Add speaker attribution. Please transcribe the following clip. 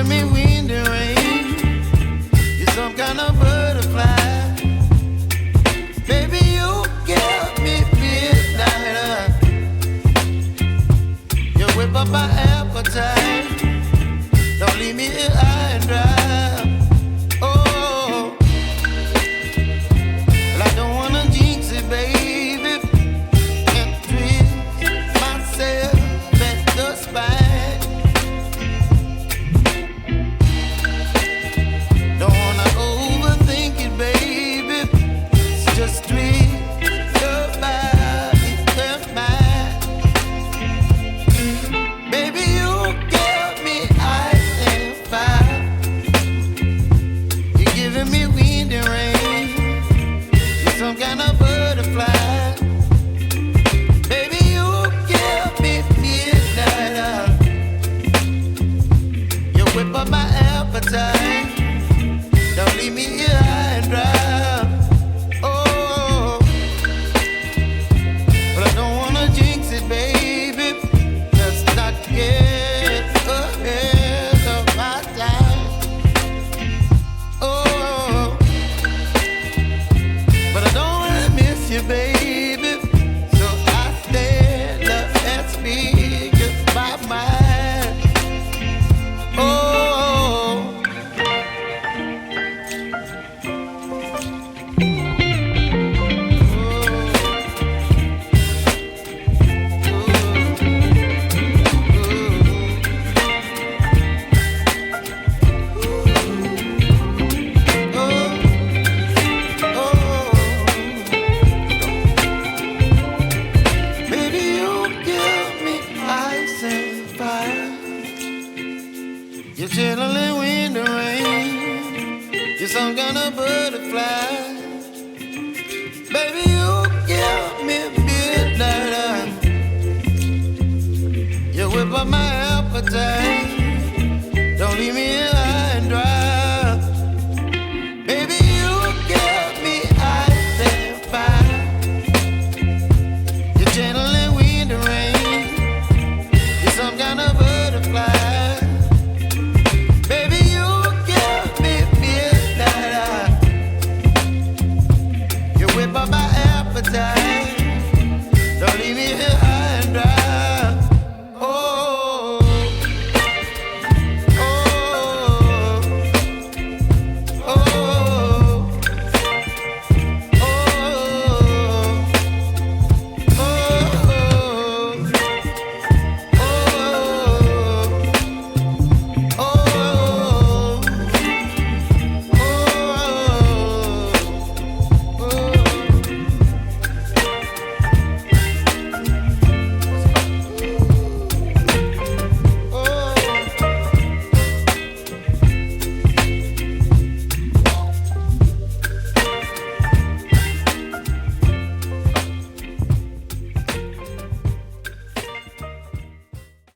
Speaker 1: giving me wind and rain. You're some kind of butterfly. Baby, you give me midnight. You whip up my appetite. Don't leave me here high and dry. Oh, well, I don't wanna jinx it, baby. Can't twist myself at the spine. Don't wanna overthink it, baby. It's just twist your body and mine. Baby, you give me ice and fire. You're giving me wind and rain. You're some kind of butterfly. Baby, you give me midnight. You whip up my appetite. Don't leave me here high and dry. Oh, but I don't wanna jinx it, baby. Let's not get ahead of my time. Oh, but I don't wanna miss you, baby. So I stand up and speak my mind. Oh. Baby, you give me ice and fire. You're chilling wind and rain. You're some kind of butterfly. Baby, you give me midnight. You whip up my appetite.